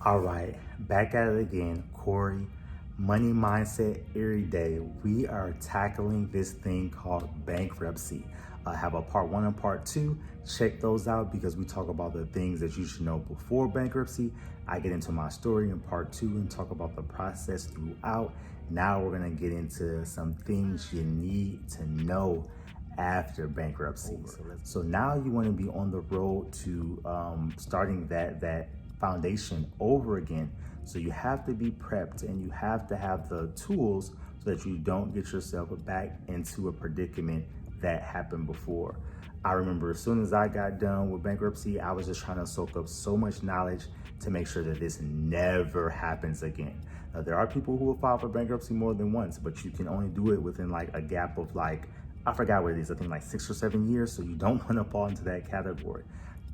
All right, back at it again, Corey. Money mindset every day. We are tackling this thing called bankruptcy. I have a part 1 and part 2. Check those out because we talk about the things that you should know before bankruptcy. I get into my story in part 2 and talk about the process throughout. Now we're gonna get into some things you need to know after bankruptcy. So now you want to be on the road to starting that foundation over again. So you have to be prepped and you have to have the tools so that you don't get yourself back into a predicament that happened before. I remember as soon as I got done with bankruptcy, I was just trying to soak up so much knowledge to make sure that this never happens again. Now, there are people who will file for bankruptcy more than once, but you can only do it within like a gap of I forgot what it is, I think like 6 or 7 years, so you don't want to fall into that category.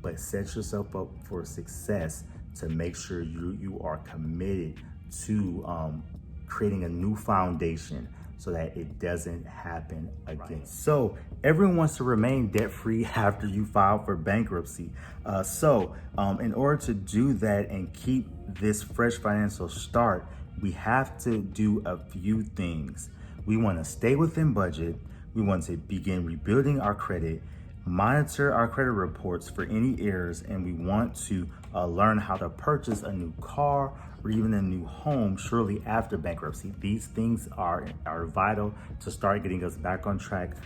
But set yourself up for success to make sure you are committed to creating a new foundation so that it doesn't happen again. Right. So everyone wants to remain debt-free after you file for bankruptcy. In order to do that and keep this fresh financial start, we have to do a few things. We want to stay within budget. We want to begin rebuilding our credit, monitor our credit reports for any errors, and we want to learn how to purchase a new car or even a new home shortly after bankruptcy. These things are vital to start getting us back on track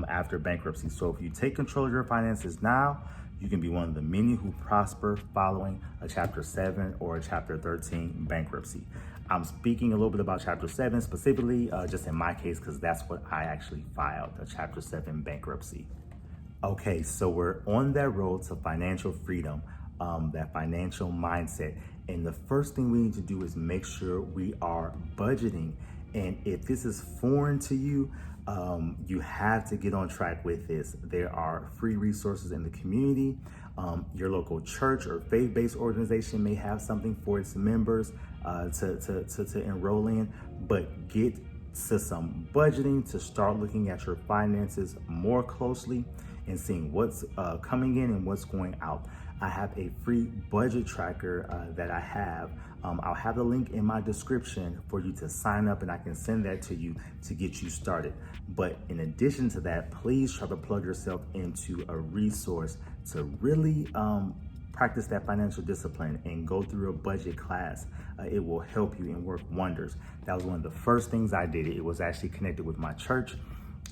after bankruptcy. So if you take control of your finances now, you can be one of the many who prosper following a Chapter 7 or a Chapter 13 bankruptcy. I'm speaking a little bit about Chapter 7 specifically, just in my case, because that's what I actually filed, a Chapter 7 bankruptcy. Okay, so we're on that road to financial freedom, that financial mindset. And the first thing we need to do is make sure we are budgeting. And if this is foreign to you, you have to get on track with this. There are free resources in the community. Your local church or faith-based organization may have something for its members to enroll in, but get to some budgeting to start looking at your finances more closely and seeing what's coming in and what's going out. I have a free budget tracker that I have. I'll have the link in my description for you to sign up and I can send that to you to get you started. But in addition to that, please try to plug yourself into a resource to really practice that financial discipline and go through a budget class. It will help you and work wonders. That was one of the first things I did. It was actually connected with my church.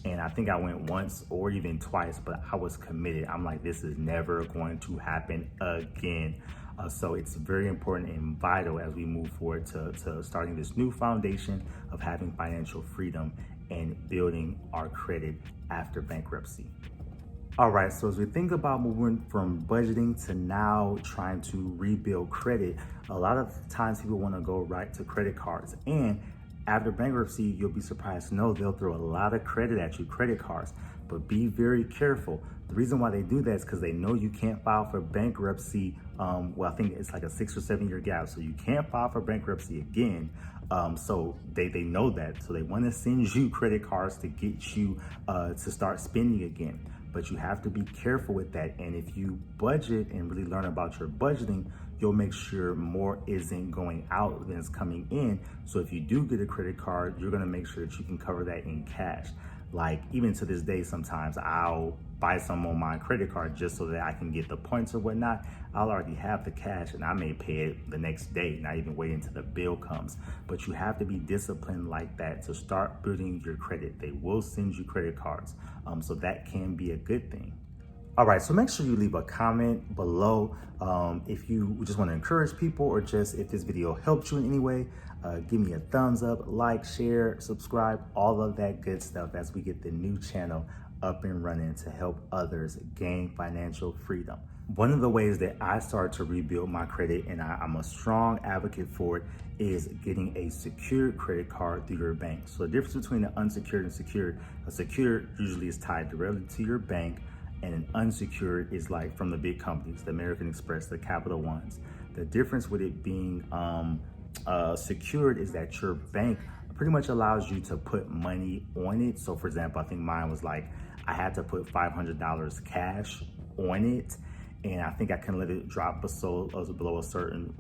And I think I went once or even twice, but I was committed. I'm like, this is never going to happen again. So it's very important and vital as we move forward to starting this new foundation of having financial freedom and building our credit after bankruptcy. All right, so as we think about moving from budgeting to now trying to rebuild credit, a lot of times people want to go right to credit cards. And after bankruptcy, you'll be surprised to know they'll throw a lot of credit at you, credit cards, but be very careful. The reason why they do that is because they know you can't file for bankruptcy. I think it's like a 6 or 7 year gap. So you can't file for bankruptcy again. So they know that. So they want to send you credit cards to get you to start spending again. But you have to be careful with that. And if you budget and really learn about your budgeting, you'll make sure more isn't going out than is coming in. So if you do get a credit card, you're gonna make sure that you can cover that in cash. Like even to this day, sometimes I'll buy some on my credit card just so that I can get the points or whatnot. I'll already have the cash and I may pay it the next day, not even wait until the bill comes. But you have to be disciplined like that to start building your credit. They will send you credit cards. So that can be a good thing. All right, so make sure you leave a comment below if you just want to encourage people or just if this video helped you in any way. Give me a thumbs up, like, share, subscribe, all of that good stuff as we get the new channel up and running to help others gain financial freedom. One of the ways that I started to rebuild my credit, and I'm a strong advocate for it, is getting a secured credit card through your bank. So the difference between an unsecured and secured, a secured usually is tied directly to your bank, and an unsecured is like from the big companies, the American Express, the Capital Ones. The difference with it being secured is that your bank pretty much allows you to put money on it. So for example, I think mine was like, I had to put $500 cash on it. And I think I can let it drop below a certain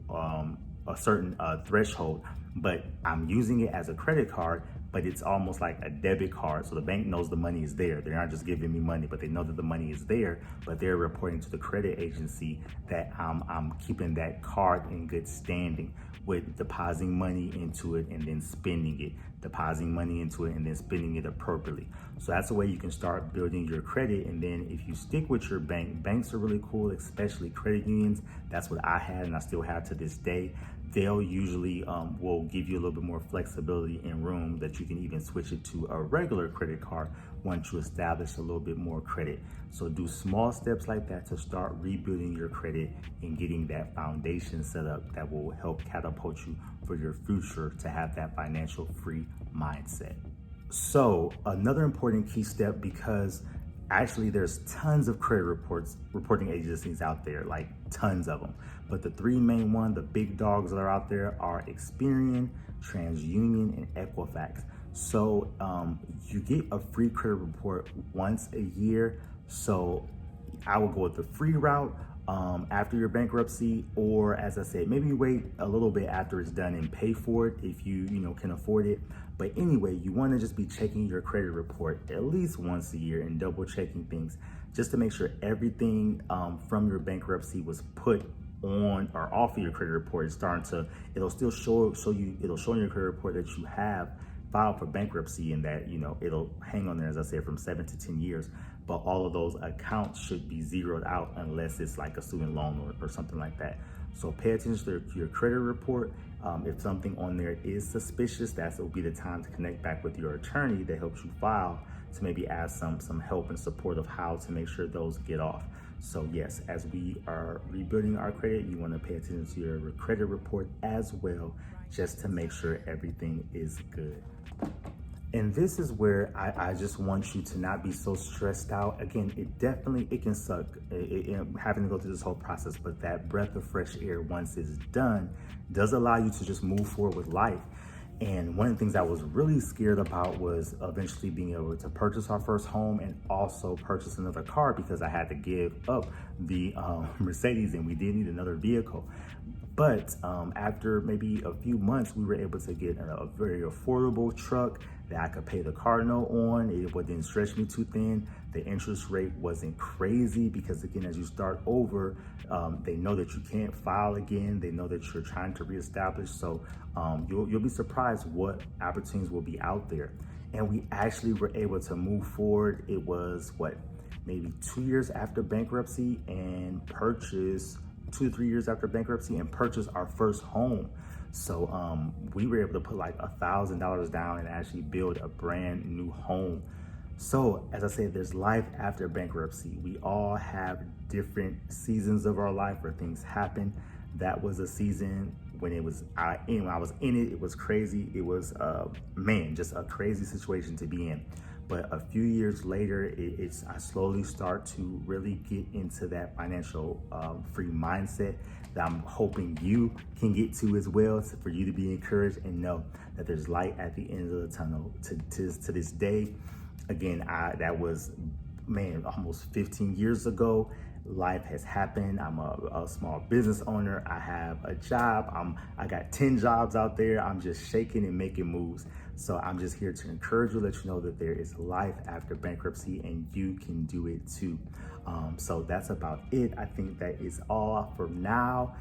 a certain threshold, but I'm using it as a credit card, but it's almost like a debit card. So the bank knows the money is there. They're not just giving me money, but they know that the money is there, but they're reporting to the credit agency that I'm keeping that card in good standing with depositing money into it and then spending it, depositing money into it and then spending it appropriately. So that's the way you can start building your credit. And then if you stick with your bank, banks are really cool, especially credit unions. That's what I had and I still have to this day. They'll usually will give you a little bit more flexibility and room that you can even switch it to a regular credit card once you establish a little bit more credit. So do small steps like that to start rebuilding your credit and getting that foundation set up that will help catapult you for your future to have that financial free mindset. So another important key step, because actually there's tons of credit reporting agencies out there, like tons of them. But the three main ones, the big dogs that are out there are Experian, TransUnion, and Equifax. So you get a free credit report once a year. So I will go with the free route after your bankruptcy, or as I said, maybe wait a little bit after it's done and pay for it if you can afford it. But anyway, you want to just be checking your credit report at least once a year and double checking things just to make sure everything from your bankruptcy was put on or off of your credit report. It's starting to, it'll still show you, it'll show in your credit report that you have filed for bankruptcy and that, it'll hang on there, as I said, from 7 to 10 years. But all of those accounts should be zeroed out unless it's like a student loan or something like that. So pay attention to your credit report. If something on there is suspicious, that will be the time to connect back with your attorney that helps you file to maybe ask some help and support of how to make sure those get off. So yes, as we are rebuilding our credit, you want to pay attention to your credit report as well, just to make sure everything is good. And this is where I just want you to not be so stressed out. Again, it can suck having to go through this whole process, but that breath of fresh air once it's done does allow you to just move forward with life. And one of the things I was really scared about was eventually being able to purchase our first home and also purchase another car, because I had to give up the Mercedes and we did need another vehicle. But after maybe a few months, we were able to get a very affordable truck that I could pay the car note on. It wouldn't stretch me too thin. The interest rate wasn't crazy because, again, as you start over, they know that you can't file again. They know that you're trying to reestablish. So you'll be surprised what opportunities will be out there. And we actually were able to move forward. It was maybe 2 years after bankruptcy and purchase 2 to 3 years after bankruptcy and purchase our first home. So we were able to put like $1,000 down and actually build a brand new home. So as I said, there's life after bankruptcy. We all have different seasons of our life where things happen. That was a season when when I was in it, it was crazy. It was, just a crazy situation to be in. But a few years later, I slowly start to really get into that financial free mindset that I'm hoping you can get to as well, for you to be encouraged and know that there's light at the end of the tunnel. To this day, again, that was, almost 15 years ago. Life has happened. I'm a small business owner. I have a job. I got 10 jobs out there. I'm just shaking and making moves. So I'm just here to encourage you, let you know that there is life after bankruptcy and you can do it too. So that's about it. I think that is all for now.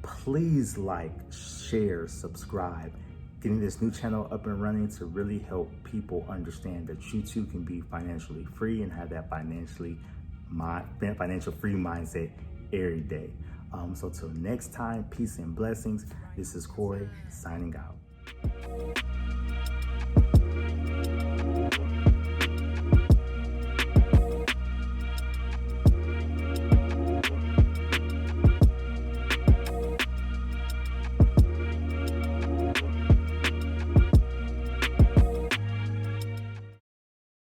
Please like, share, subscribe. Getting this new channel up and running to really help people understand that you too can be financially free and have that financial free mindset every day. So till next time, peace and blessings. This is Corey signing out.